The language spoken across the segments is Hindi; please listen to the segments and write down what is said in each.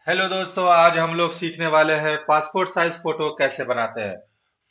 हेलो दोस्तों, आज हम लोग सीखने वाले हैं पासपोर्ट साइज फोटो कैसे बनाते हैं।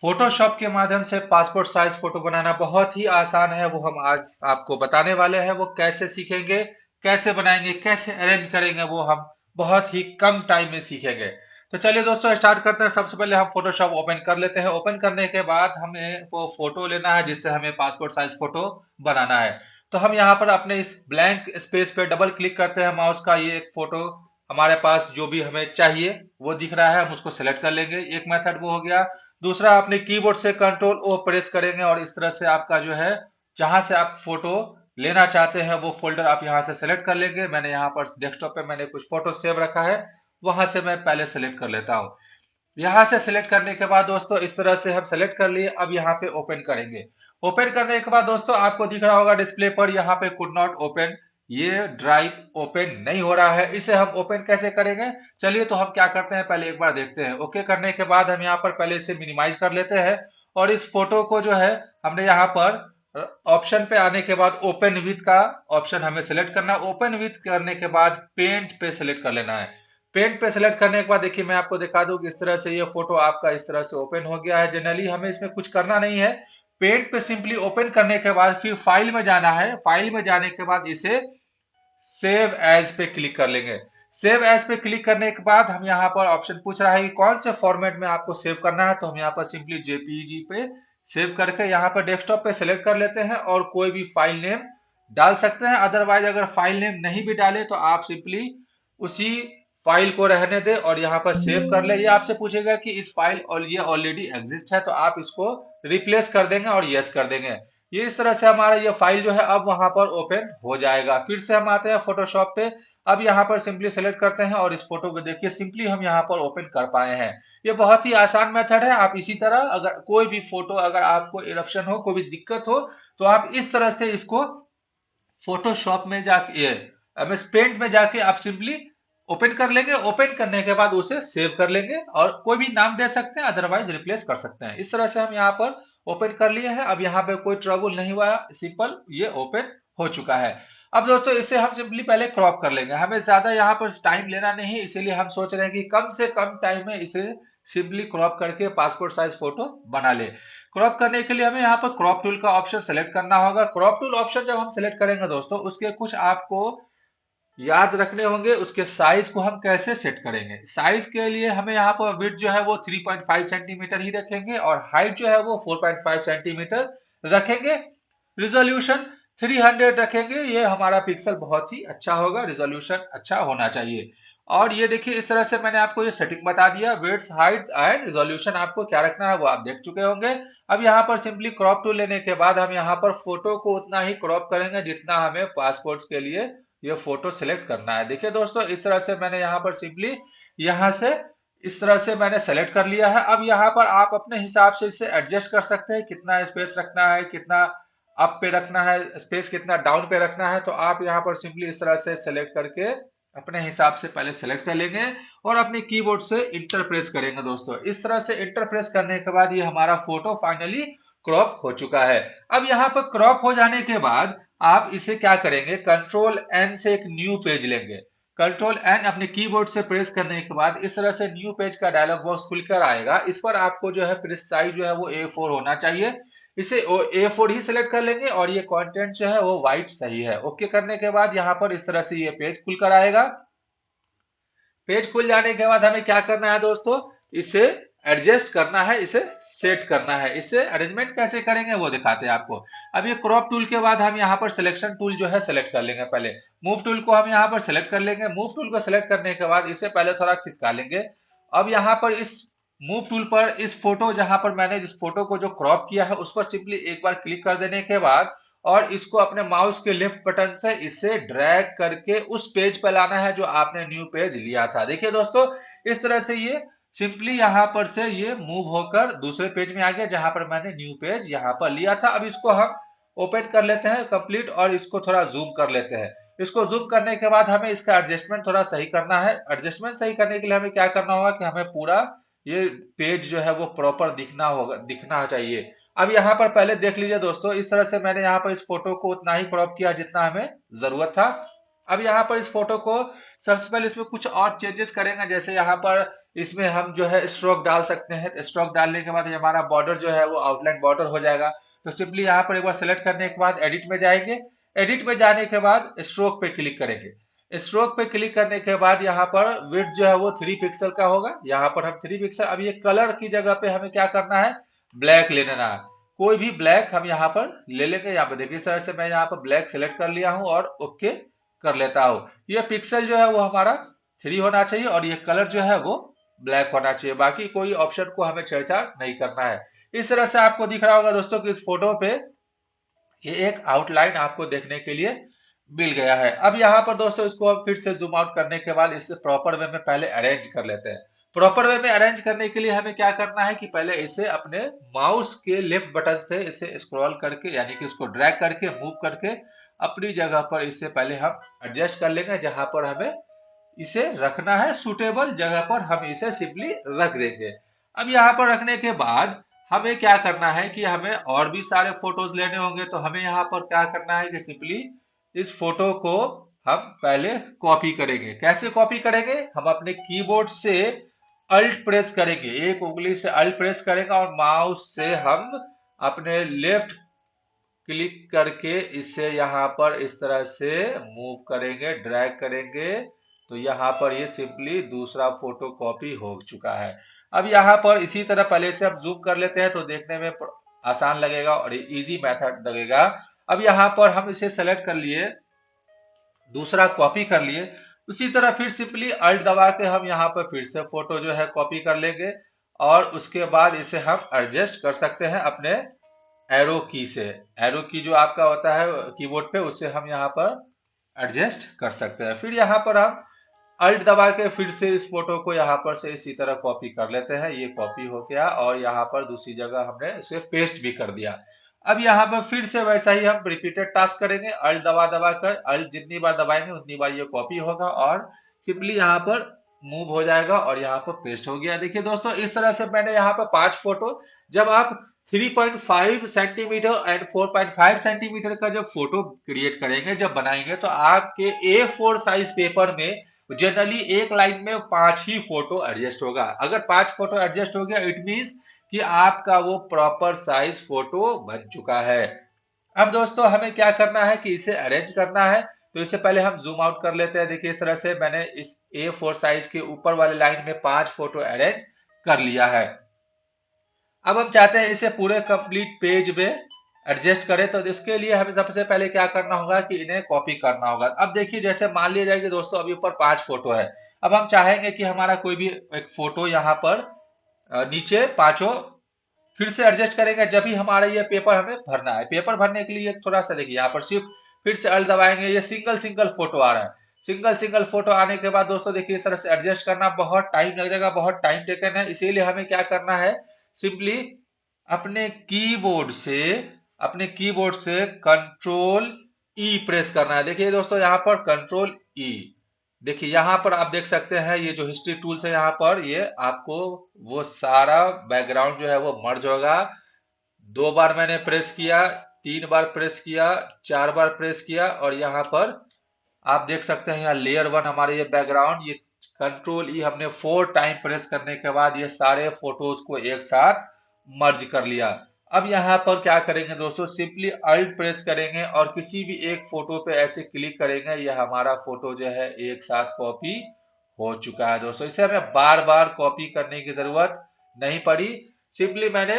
फोटोशॉप के माध्यम से पासपोर्ट साइज फोटो बनाना बहुत ही आसान है। वो हम आज आपको बताने वाले हैं। वो कैसे सीखेंगे, कैसे बनाएंगे, कैसे अरेंज करेंगे, वो हम बहुत ही कम टाइम में सीखेंगे। तो चलिए दोस्तों, स्टार्ट करते हैं। सबसे पहले हम फोटोशॉप ओपन कर लेते हैं। ओपन करने के बाद हमें वो फोटो लेना है जिससे हमें पासपोर्ट साइज फोटो बनाना है। तो हम यहाँ पर अपने इस ब्लैंक स्पेस पे डबल क्लिक करते हैं माउस का। ये एक फोटो हमारे पास जो भी हमें चाहिए वो दिख रहा है, हम उसको सेलेक्ट कर लेंगे। एक मेथड वो हो गया। दूसरा, अपने कीबोर्ड से कंट्रोल ओ प्रेस करेंगे और इस तरह से आपका जो है, जहां से आप फोटो लेना चाहते हैं वो फोल्डर आप यहां से सेलेक्ट कर लेंगे। मैंने यहाँ पर डेस्कटॉप पे मैंने कुछ फोटो सेव रखा है, वहां से मैं पहले सेलेक्ट कर लेता हूँ। यहाँ से सिलेक्ट करने के बाद दोस्तों इस तरह से हम सेलेक्ट कर लिए। अब यहाँ पे ओपन करेंगे। ओपन करने के बाद दोस्तों आपको दिख रहा होगा डिस्प्ले पर, यहाँ पे कुड नॉट ओपन, ये ड्राइव ओपन नहीं हो रहा है। इसे हम ओपन कैसे करेंगे, चलिए तो हम क्या करते हैं पहले एक बार देखते हैं। ओके करने के बाद हम यहाँ पर पहले इसे मिनिमाइज कर लेते हैं और इस फोटो को जो है हमने यहाँ पर ऑप्शन पे आने के बाद ओपन विथ का ऑप्शन हमें सेलेक्ट करना है। ओपन विथ करने के बाद पेंट पे सेलेक्ट कर लेना है। पेंट पे सेलेक्ट करने के बाद देखिए मैं आपको दिखा दूं कि इस तरह से ये फोटो आपका इस तरह से ओपन हो गया है। जनरली हमें इसमें कुछ करना नहीं है। पेंट पे सिंपली ओपन करने के बाद फिर फाइल में जाना है। फाइल में जाने के बाद इसे सेव एज पे क्लिक कर लेंगे। सेव एज पे क्लिक करने के बाद हम यहाँ पर ऑप्शन पूछ रहा है कि कौन से फॉर्मेट में आपको सेव करना है, तो हम यहाँ पर सिंपली जेपीजी पे सेव करके यहाँ पर डेस्कटॉप पे सेलेक्ट कर लेते हैं और कोई भी फाइल नेम डाल सकते हैं। अदरवाइज अगर फाइल नेम नहीं भी डाले तो आप सिंपली उसी फाइल को रहने दें और यहाँ पर सेव कर ले। ये आपसे पूछेगा कि इस फाइल और ये ऑलरेडी एग्जिस्ट है, तो आप इसको रिप्लेस कर देंगे और यस कर देंगे। ये इस तरह से हमारा ये फाइल जो है अब वहां पर ओपन हो जाएगा। फिर से हम आते हैं फोटोशॉप पे। अब यहाँ पर सिंपली सेलेक्ट करते हैं और इस फोटो को देखिए सिंपली हम यहाँ पर ओपन कर पाए हैं। ये बहुत ही आसान मेथड है। आप इसी तरह अगर कोई भी फोटो, अगर आपको इरप्शन हो, कोई भी दिक्कत हो, तो आप इस तरह से इसको फोटोशॉप में जाके एमएस पेंट में जाके आप सिंपली ओपन कर लेंगे। ओपन करने के बाद उसे सेव कर लेंगे और कोई भी नाम दे सकते हैं, अदरवाइज रिप्लेस कर सकते हैं। इस तरह से हम यहाँ पर ओपन कर लिए हैं। अब यहाँ पे कोई ट्रबल नहीं हुआ, सिंपल ये ओपन हो चुका है। अब दोस्तों इसे हम सिंपली पहले क्रॉप कर लेंगे। हमें ज्यादा यहाँ पर टाइम लेना नहीं, इसीलिए हम सोच रहे हैं कि कम से कम टाइम में इसे सिंपली क्रॉप करके पासपोर्ट साइज फोटो बना ले। क्रॉप करने के लिए हमें यहाँ पर क्रॉप टूल का ऑप्शन सेलेक्ट करना होगा। क्रॉप टूल ऑप्शन जब हम सेलेक्ट करेंगे दोस्तों, उसके कुछ आपको याद रखने होंगे। उसके साइज को हम कैसे सेट करेंगे, साइज के लिए हमें यहाँ पर विड्थ जो है वो 3.5 सेंटीमीटर ही रखेंगे और हाइट जो है वो 4.5 सेंटीमीटर रखेंगे। रिजोल्यूशन 300 रखेंगे। ये हमारा पिक्सल बहुत ही अच्छा होगा, रिजोल्यूशन अच्छा होना चाहिए। और ये देखिए इस तरह से मैंने आपको ये सेटिंग बता दिया। विड्थ, हाइट एंड रिजोल्यूशन आपको क्या रखना है वो आप देख चुके होंगे। अब यहाँ पर सिंपली क्रॉप टूल लेने के बाद हम यहाँ पर फोटो को उतना ही क्रॉप करेंगे जितना हमें पासपोर्ट के लिए ये फोटो सिलेक्ट करना है। देखिए दोस्तों इस तरह से मैंने यहाँ पर सिंपली यहाँ से इस तरह से मैंने सेलेक्ट कर लिया है। अब यहाँ पर आप अपने हिसाब से इसे एडजस्ट कर सकते हैं, कितना स्पेस रखना है, कितना अप पे रखना है स्पेस, कितना डाउन पे रखना है। तो आप यहाँ पर सिंपली इस तरह से सेलेक्ट करके अपने हिसाब से पहले सेलेक्ट कर लेंगे और अपने कीबोर्ड से इंटर प्रेस करेंगे। दोस्तों इस तरह से इंटर प्रेस करने के बाद ये हमारा फोटो फाइनली क्रॉप हो चुका है। अब यहाँ पर क्रॉप हो जाने के बाद आप इसे क्या करेंगे, कंट्रोल एन से एक न्यू पेज लेंगे। कंट्रोल एन अपने कीबोर्ड से प्रेस करने के बाद इस तरह से न्यू पेज का डायलॉग बॉक्स खुलकर आएगा। इस पर आपको जो है प्रेस साइज जो है वो A4 होना चाहिए। इसे A4 ही सिलेक्ट कर लेंगे और ये कंटेंट जो है वो व्हाइट सही है। ओके करने के बाद यहाँ पर इस तरह से ये पेज खुलकर आएगा। पेज खुल जाने के बाद हमें क्या करना है दोस्तों, इसे एडजस्ट करना है, इसे सेट करना है। इसे अरेंजमेंट कैसे करेंगे वो दिखाते हैं आपको। अब ये क्रॉप टूल के बाद हम यहाँ पर सिलेक्शन टूल जो है सेलेक्ट कर लेंगे। पहले मूव टूल को हम यहाँ पर सेलेक्ट कर लेंगे। मूव टूल को सेलेक्ट करने के बाद इसे पहले थोड़ा खिसका लेंगे। अब यहाँ पर इस मूव टूल पर इस फोटो, जहां पर मैंने जिस फोटो को जो क्रॉप किया है उस पर सिंपली एक बार क्लिक कर देने के बाद और इसको अपने माउस के लेफ्ट बटन से इसे ड्रैग करके उस पेज पर लाना है जो आपने न्यू पेज लिया था। देखिए दोस्तों इस तरह से ये सिंपली यहाँ पर से ये मूव होकर दूसरे पेज में आ गया जहां पर मैंने न्यू पेज यहाँ पर लिया था। अब इसको हम ओपन कर लेते हैं कंप्लीट और इसको थोड़ा जूम कर लेते हैं। इसको जूम करने के बाद हमें इसका एडजस्टमेंट थोड़ा सही करना है। एडजस्टमेंट सही करने के लिए हमें क्या करना होगा कि हमें पूरा ये पेज जो है वो प्रॉपर दिखना होगा, दिखना चाहिए। अब यहाँ पर पहले देख लीजिए दोस्तों, इस तरह से मैंने यहाँ पर इस फोटो को उतना ही क्रॉप किया जितना हमें जरूरत था। अब यहाँ पर इस फोटो को सबसे पहले इसमें कुछ और चेंजेस करेंगे, जैसे यहाँ पर इसमें हम जो है स्ट्रोक डाल सकते हैं। स्ट्रोक डालने के बाद ये हमारा बॉर्डर जो है वो आउटलाइन बॉर्डर हो जाएगा। तो सिंपली यहाँ पर एक बार सेलेक्ट करने के बाद एडिट में जाएंगे। एडिट में जाने के बाद स्ट्रोक पे क्लिक करेंगे। स्ट्रोक पे क्लिक करने के बाद यहाँ पर विड्थ जो है वो 3 पिक्सल का होगा। यहाँ पर हम 3 पिक्सल, अब ये कलर की जगह पे हमें क्या करना है, ब्लैक ले लेना है। कोई भी ब्लैक हम यहाँ पर ले लेंगे। यहाँ पर देखिए इस तरह से मैं यहाँ पर ब्लैक सेलेक्ट कर लिया हूँ और ओके कर लेता हूँ। ये पिक्सल जो है वो हमारा 3 होना चाहिए और ये कलर जो है वो ब्लैक होना चाहिए। बाकी कोई ऑप्शन को हमें छेड़छाड़ नहीं करना है। इस तरह से आपको दिख रहा होगा दोस्तों कि इस फोटो पे ये एक आउटलाइन आपको देखने के लिए मिल गया है। अब यहाँ पर दोस्तों इसको हम फिर से जूम आउट करने के बाद इसे प्रॉपर वे में पहले अरेंज कर लेते हैं। प्रॉपर वे में अरेंज करने के लिए हमें क्या करना है कि पहले इसे अपने माउस के लेफ्ट बटन से इसे स्क्रॉल करके, यानी कि उसको ड्रैग करके मूव करके अपनी जगह पर इसे पहले हम एडजस्ट कर लेंगे। जहां पर हमें इसे रखना है सूटेबल जगह पर हम इसे सिंपली रख देंगे। अब यहाँ पर रखने के बाद हमें क्या करना है कि हमें और भी सारे फोटोज लेने होंगे। तो हमें यहाँ पर क्या करना है कि सिंपली इस फोटो को हम पहले कॉपी करेंगे। कैसे कॉपी करेंगे, हम अपने कीबोर्ड से अल्ट प्रेस करेंगे, एक उंगली से अल्ट प्रेस करेंगे और माउस से हम अपने लेफ्ट क्लिक करके इसे यहाँ पर इस तरह से मूव करेंगे, ड्रैग करेंगे। तो यहाँ पर ये सिंपली दूसरा फोटो कॉपी हो चुका है। अब यहाँ पर इसी तरह पहले से हम जूम कर लेते हैं तो देखने में आसान लगेगा और इजी मेथड लगेगा। अब यहाँ पर हम इसे सेलेक्ट कर लिए, दूसरा कॉपी कर लिए। उसी तरह फिर सिंपली अल्ट दबा के हम यहाँ पर फिर से फोटो जो है कॉपी कर लेंगे और उसके बाद इसे हम एडजस्ट कर सकते हैं अपने एरो की से। एरो की जो आपका होता है कीबोर्ड पे, उससे हम यहाँ पर एडजस्ट कर सकते हैं। फिर यहाँ पर हम अल्ट दबा के फिर से इस फोटो को यहाँ पर से इसी तरह कॉपी कर लेते हैं। ये कॉपी हो गया और यहाँ पर दूसरी जगह हमने इसे पेस्ट भी कर दिया। अब यहाँ पर फिर से वैसा ही हम रिपीटेड टास्क करेंगे। अल्ट दबा दबा कर, अल्ट जितनी बार दबाएंगे उतनी बार ये कॉपी होगा और सिंपली यहाँ पर मूव हो जाएगा और यहाँ पर पेस्ट हो गया। देखिए दोस्तों इस तरह से मैंने यहाँ पर 5 फोटो, जब आप 3.5 सेंटीमीटर एंड 4.5 सेंटीमीटर का जब फोटो क्रिएट करेंगे, जब बनाएंगे, तो आपके A4 साइज पेपर में जनरली एक लाइन में 5 ही फोटो एडजस्ट होगा। अगर 5 फोटो एडजस्ट हो गया इट मींस कि आपका वो प्रॉपर साइज फोटो बन चुका है। अब दोस्तों हमें क्या करना है कि इसे अरेंज करना है। तो इससे पहले हम जूम आउट कर लेते हैं। देखिए इस तरह से मैंने इस A4 साइज के ऊपर वाले लाइन में 5 फोटो अरेंज कर लिया है। अब हम चाहते हैं इसे पूरे कंप्लीट पेज में एडजस्ट करें। तो इसके लिए हमें सबसे पहले क्या करना होगा कि इन्हें कॉपी करना होगा। अब देखिए जैसे मान लिया जाए कि दोस्तों अभी ऊपर 5 फोटो है। अब हम चाहेंगे कि हमारा कोई भी एक फोटो यहाँ पर नीचे पांचों फिर से एडजस्ट करेंगे जब भी हमारा ये पेपर हमें भरना है। पेपर भरने के लिए थोड़ा सा देखिए यहाँ पर सिर्फ फिर से अल्ट दबाएंगे, ये सिंगल सिंगल फोटो आ रहा है। सिंगल सिंगल फोटो आने के बाद दोस्तों देखिए इस तरह से एडजस्ट करना बहुत टाइम लग जाएगा, बहुत टाइम टेकन है। इसीलिए हमें क्या करना है, सिंपली अपने कीबोर्ड से कंट्रोल ई प्रेस करना है। देखिए दोस्तों यहाँ पर कंट्रोल ई, देखिए यहाँ पर आप देख सकते हैं ये जो हिस्ट्री टूल्स है यहाँ पर ये आपको वो सारा बैकग्राउंड जो है वो मर्ज होगा। 2 बार मैंने प्रेस किया, 3 बार प्रेस किया, 4 बार प्रेस किया और यहाँ पर आप देख सकते हैं यहाँ लेयर 1 हमारे ये बैकग्राउंड, ये कंट्रोल ई हमने 4 टाइम प्रेस करने के बाद ये सारे फोटोज को एक साथ मर्ज कर लिया। अब यहाँ पर क्या करेंगे दोस्तों, सिंपली अल्ट प्रेस करेंगे और किसी भी एक फोटो पे ऐसे क्लिक करेंगे, ये हमारा फोटो जो है एक साथ कॉपी हो चुका है दोस्तों। इसे हमें बार बार कॉपी करने की जरूरत नहीं पड़ी। सिंपली मैंने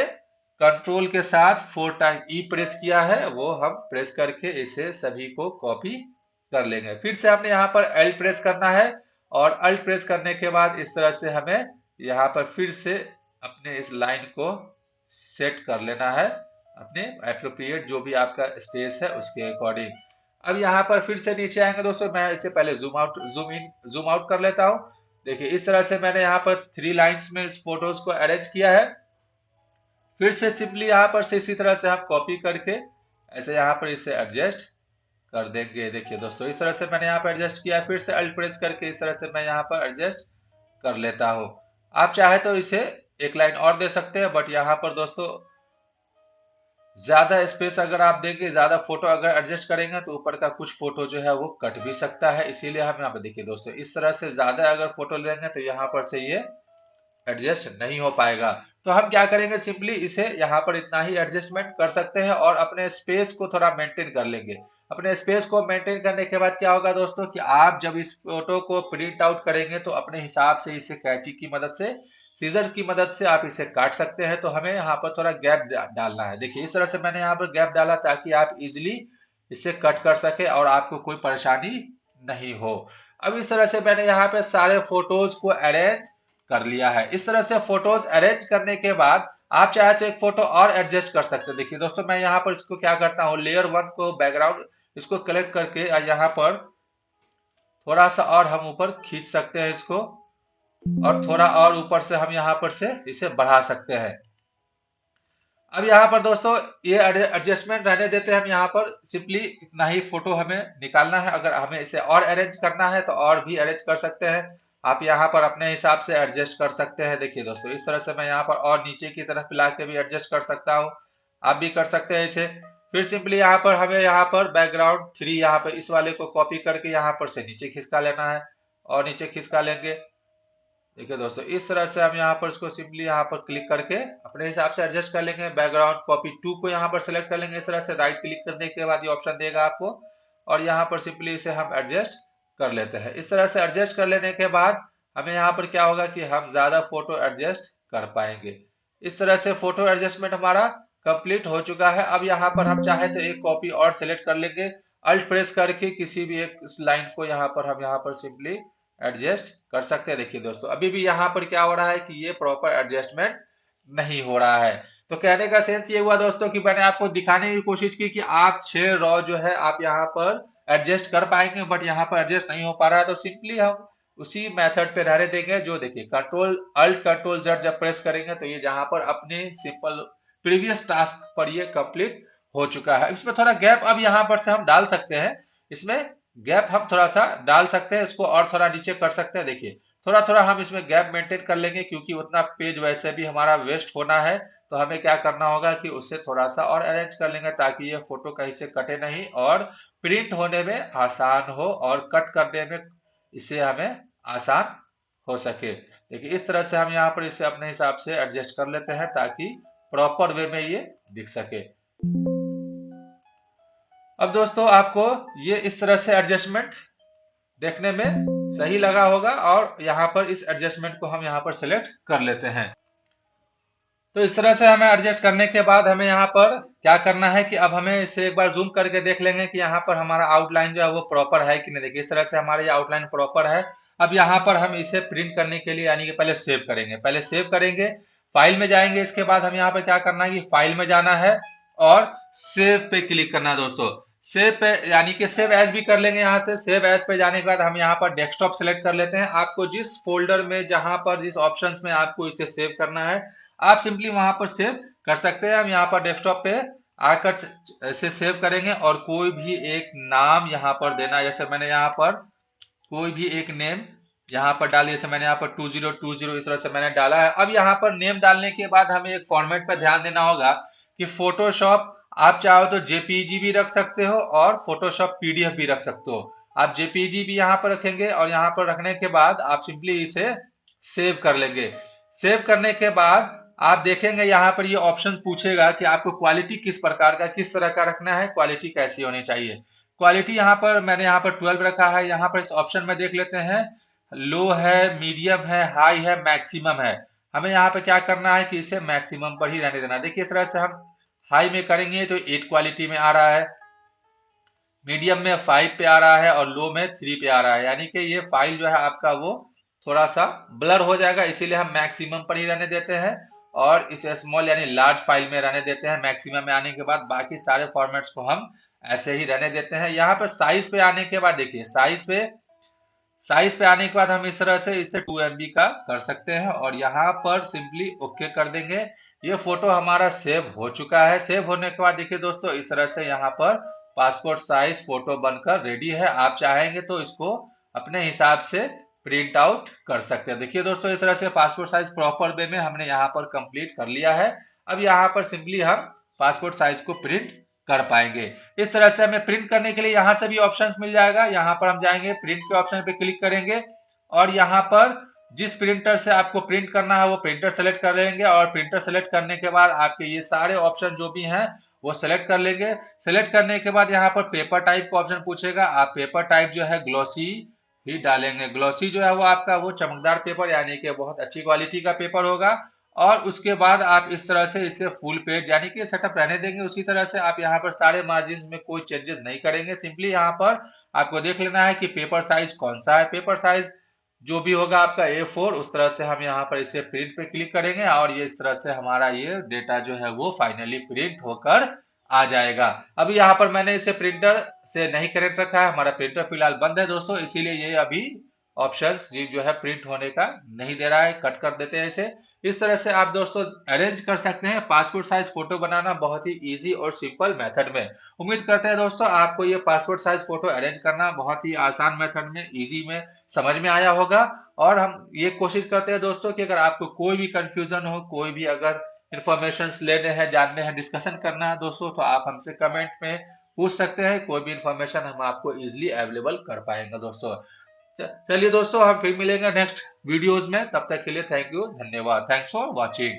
कंट्रोल के साथ 4 टाइम ई प्रेस किया है, वो हम प्रेस करके इसे सभी को कॉपी कर लेंगे। फिर से हमने यहाँ पर एल्ट प्रेस करना है और अल्ट प्रेस करने के बाद इस तरह से हमें यहाँ पर फिर से अपने इस लाइन को सेट कर लेना है अपने एप्रोप्रिएट जो भी आपका स्पेस है उसके अकॉर्डिंग। अब यहाँ पर फिर से नीचे आएंगे दोस्तों, मैं इसे पहले zoom out zoom in zoom out कर लेता हूँ। देखिए इस तरह से मैंने यहाँ पर 3 लाइंस में इस फोटोज को अरेंज किया है। फिर से सिंपली यहाँ पर से इसी तरह से हम कॉपी करके ऐसे यहाँ पर इसे एडजस्ट कर देंगे। देखिए दोस्तों इस तरह से मैंने यहाँ पर एडजस्ट किया, फिर से अल्ट प्रेस करके इस तरह से मैं यहाँ पर एडजस्ट कर लेता हूँ। आप चाहे तो इसे एक लाइन और दे सकते हैं, बट यहाँ पर दोस्तों ज्यादा स्पेस अगर आप देंगे, ज्यादा फोटो अगर एडजस्ट करेंगे तो ऊपर का कुछ फोटो जो है वो कट भी सकता है। इसीलिए हम यहाँ पे देखिए दोस्तों, इस तरह से ज्यादा अगर फोटो लेंगे तो यहाँ पर से ये एडजस्ट नहीं हो पाएगा। तो हम क्या करेंगे, सिंपली इसे यहाँ पर इतना ही एडजस्टमेंट कर सकते हैं और अपने स्पेस को थोड़ा मेंटेन कर लेंगे। अपने स्पेस को मेंटेन करने के बाद क्या होगा दोस्तों कि आप जब इस फोटो को प्रिंट आउट करेंगे तो अपने हिसाब से इसे कैंची की मदद से, सीजर की मदद से आप इसे काट सकते हैं। तो हमें यहाँ पर थोड़ा गैप डालना है। देखिए इस तरह से मैंने यहाँ पर गैप डाला ताकि आप इजिली इसे कट कर सके और आपको कोई परेशानी नहीं हो। अब इस तरह से मैंने यहाँ पे सारे फोटोज को अरेंज कर लिया है। इस तरह से फोटोज अरेंज करने के बाद आप चाहे तो एक फोटो और एडजस्ट कर सकते हैं। देखिए दोस्तों, मैं यहाँ पर इसको क्या करता हूँ, लेयर वन को बैकग्राउंड इसको कलेक्ट करके यहाँ पर थोड़ा सा और हम ऊपर खींच सकते हैं इसको, और थोड़ा और ऊपर से हम यहाँ पर से इसे बढ़ा सकते हैं। अब यहाँ पर दोस्तों ये एडजस्टमेंट रहने देते हैं। हम यहाँ पर सिंपली इतना ही फोटो हमें निकालना है। अगर हमें इसे और अरेंज करना है तो और भी अरेंज कर सकते हैं। आप यहाँ पर अपने हिसाब से एडजस्ट कर सकते हैं। देखिए दोस्तों, इस तरह से मैं यहाँ पर और नीचे की तरफ ला के भी एडजस्ट कर सकता हूँ। आप भी कर सकते हैं इसे। फिर सिंपली यहाँ पर हमें यहाँ पर बैकग्राउंड 3 यहाँ पर इस वाले को कॉपी करके यहाँ पर से नीचे खिसका लेना है, और नीचे खिसका लेंगे। देखिए दोस्तों, इस तरह से हम यहाँ पर इसको सिंपली यहाँ पर क्लिक करके अपने हिसाब से एडजस्ट कर लेंगे। बैकग्राउंड कॉपी 2 को यहाँ पर सेलेक्ट कर लेंगे। इस तरह से राइट क्लिक करने के बाद ये ऑप्शन देगा आपको, और यहाँ पर सिंपली इसे हम एडजस्ट कर लेते हैं। इस तरह से एडजस्ट कर लेने के बाद हमें यहाँ पर क्या होगा कि हम ज्यादा फोटो एडजस्ट कर पाएंगे। इस तरह से फोटो एडजस्टमेंट हमारा कंप्लीट हो चुका है। अब यहाँ पर हम चाहे तो एक कॉपी और सेलेक्ट कर लेंगे। अल्ट प्रेस करके किसी भी एक लाइन को यहाँ पर हम यहाँ पर सिंपली एडजस्ट कर सकते हैं। देखिए दोस्तों, अभी भी यहाँ पर क्या हो रहा है कि ये प्रॉपर एडजस्टमेंट नहीं हो रहा है। तो कहने का सेंस ये हुआ दोस्तों कि मैंने आपको दिखाने की कोशिश की कि आप 6 रॉ जो है आप यहाँ पर एडजस्ट कर पाएंगे, बट यहाँ पर एडजस्ट नहीं हो पा रहा है। तो सिंपली हम उसी मेथड पे रहने देंगे। जो देखिए कंट्रोल अल्ट कंट्रोल जेड जब प्रेस करेंगे तो ये जहां पर अपने सिंपल प्रीवियस टास्क पर ये कंप्लीट हो चुका है। इसमें थोड़ा गैप अब यहाँ पर से हम डाल सकते हैं। इसमें गैप हम थोड़ा सा डाल सकते हैं, इसको और थोड़ा नीचे कर सकते हैं। देखिए थोड़ा थोड़ा हम इसमें गैप मेंटेन कर लेंगे, क्योंकि उतना पेज वैसे भी हमारा वेस्ट होना है। तो हमें क्या करना होगा कि उससे थोड़ा सा और अरेंज कर लेंगे ताकि ये फोटो कहीं से कटे नहीं और प्रिंट होने में आसान हो और कट करने में इसे हमें आसान हो सके। देखिए इस तरह से हम यहाँ पर इसे अपने हिसाब से एडजस्ट कर लेते हैं ताकि प्रॉपर वे में ये दिख सके। अब दोस्तों आपको ये इस तरह से एडजस्टमेंट देखने में सही लगा होगा, और यहाँ पर इस एडजस्टमेंट को हम यहाँ पर सिलेक्ट कर लेते हैं। तो इस तरह से हमें एडजस्ट करने के बाद हमें यहाँ पर क्या करना है कि अब हमें इसे एक बार जूम करके देख लेंगे कि यहाँ पर हमारा आउटलाइन जो है वो प्रॉपर है कि नहीं। देखिए इस तरह से हमारा ये आउटलाइन प्रॉपर है। अब यहाँ पर हम इसे प्रिंट करने के लिए यानी कि पहले सेव करेंगे। पहले सेव करेंगे, फाइल में जाएंगे। इसके बाद हम यहाँ पर क्या करना है कि फाइल में जाना है और सेव पे क्लिक करना है दोस्तों। सेव पे यानी कि सेव एज भी कर लेंगे। यहाँ से सेव एज पे जाने के बाद हम यहाँ पर डेस्कटॉप सेलेक्ट कर लेते हैं। आपको जिस फोल्डर में जहां पर जिस ऑप्शंस में आपको इसे सेव करना है आप सिंपली वहां पर सेव कर सकते हैं। हम यहाँ पर डेस्कटॉप पे आकर इसे सेव करेंगे और कोई भी एक नाम यहाँ पर देना है। जैसे मैंने यहाँ पर कोई भी एक नेम यहाँ पर डाल, जैसे मैंने यहाँ पर 2020 इस तरह से मैंने डाला है। अब यहाँ पर नेम डालने के बाद हमें एक फॉर्मेट पर ध्यान देना होगा कि फोटोशॉप आप चाहो तो जेपीजी भी रख सकते हो और फोटोशॉप पीडीएफ भी रख सकते हो। आप जेपीजी भी यहाँ पर रखेंगे और यहाँ पर रखने के बाद आप सिंपली इसे सेव कर लेंगे। सेव करने के बाद आप देखेंगे यहाँ पर ये ऑप्शंस पूछेगा कि आपको क्वालिटी किस प्रकार का किस तरह का रखना है, क्वालिटी कैसी होनी चाहिए। क्वालिटी यहाँ पर मैंने यहाँ पर 12 रखा है। यहाँ पर इस ऑप्शन में देख लेते हैं, लो है, मीडियम है, हाई है, मैक्सिमम है। हमें यहाँ पे क्या करना है कि इसे मैक्सिमम पर ही रहने देना। देखिए इस तरह से हम हाई में करेंगे तो 8 क्वालिटी में आ रहा है, मीडियम में 5 पे आ रहा है और लो में 3 पे आ रहा है। यानी कि ये फाइल जो है आपका वो थोड़ा सा ब्लर हो जाएगा, इसीलिए हम मैक्सिमम पर ही रहने देते हैं और इसे स्मॉल यानी लार्ज फाइल में रहने देते हैं। मैक्सिमम में आने के बाद बाकी सारे फॉर्मेट्स को हम ऐसे ही रहने देते हैं। यहाँ पर साइज पे आने के बाद देखिए साइज पे आने के बाद हम इस तरह से इसे 2 MB का कर सकते हैं और यहाँ पर सिंपली ओके कर देंगे। ये फोटो हमारा सेव हो चुका है। सेव होने के बाद देखिए दोस्तों इस तरह से यहाँ पर पासपोर्ट साइज फोटो बनकर रेडी है। आप चाहेंगे तो इसको अपने हिसाब से प्रिंट आउट कर सकते हैं। देखिए दोस्तों इस तरह से पासपोर्ट साइज प्रॉपर वे में हमने यहाँ पर कंप्लीट कर लिया है। अब यहाँ पर सिंपली हम पासपोर्ट साइज को प्रिंट कर पाएंगे। इस तरह से हमें प्रिंट करने के लिए यहाँ से भी ऑप्शंस मिल जाएगा। यहाँ पर हम जाएंगे, प्रिंट के ऑप्शन पे क्लिक करेंगे और यहाँ पर जिस प्रिंटर से आपको प्रिंट करना है वो प्रिंटर सेलेक्ट कर लेंगे और प्रिंटर सेलेक्ट करने के बाद आपके ये सारे ऑप्शन जो भी हैं वो सेलेक्ट कर लेंगे। सेलेक्ट करने के बाद यहाँ पर पेपर टाइप का ऑप्शन पूछेगा, आप पेपर टाइप जो है ग्लॉसी ही डालेंगे। ग्लॉसी जो है वो आपका वो चमकदार पेपर यानी कि बहुत अच्छी क्वालिटी का पेपर होगा। और उसके बाद आप इस तरह से इसे फुल पेज यानी कि सेटअप रहने देंगे उसी तरह से। आप यहाँ पर सारे मार्जिन में कोई चेंजेस नहीं करेंगे, सिंपली यहाँ पर आपको देख लेना है कि पेपर साइज कौन सा है। पेपर साइज जो भी होगा आपका A4, उस तरह से हम यहाँ पर इसे प्रिंट पे क्लिक करेंगे और ये इस तरह से हमारा ये डेटा जो है वो फाइनली प्रिंट होकर आ जाएगा। अभी यहाँ पर मैंने इसे प्रिंटर से नहीं कनेक्ट रखा है, हमारा प्रिंटर फिलहाल बंद है दोस्तों, इसीलिए ये अभी ऑप्शंस जो है प्रिंट होने का नहीं दे रहा है। कट कर देते हैं इसे। इस तरह से आप दोस्तों अरेंज कर सकते हैं पासपोर्ट साइज फोटो बनाना बहुत ही इजी और सिंपल मेथड में। उम्मीद करते हैं दोस्तों आपको ये पासपोर्ट साइज फोटो अरेंज करना बहुत ही आसान मेथड में, इजी में समझ में आया होगा। और हम ये कोशिश करते हैं दोस्तों कि अगर आपको कोई भी कंफ्यूजन हो, कोई भी अगर इंफॉर्मेशन लेने हैं, जानने हैं, डिस्कशन करना है दोस्तों, तो आप हमसे कमेंट में पूछ सकते हैं। कोई भी इंफॉर्मेशन हम आपको इजीली अवेलेबल कर पाएंगे दोस्तों। चलिए दोस्तों, हम फिर मिलेंगे नेक्स्ट वीडियोस में। तब तक के लिए थैंक यू, धन्यवाद। Thanks for watching.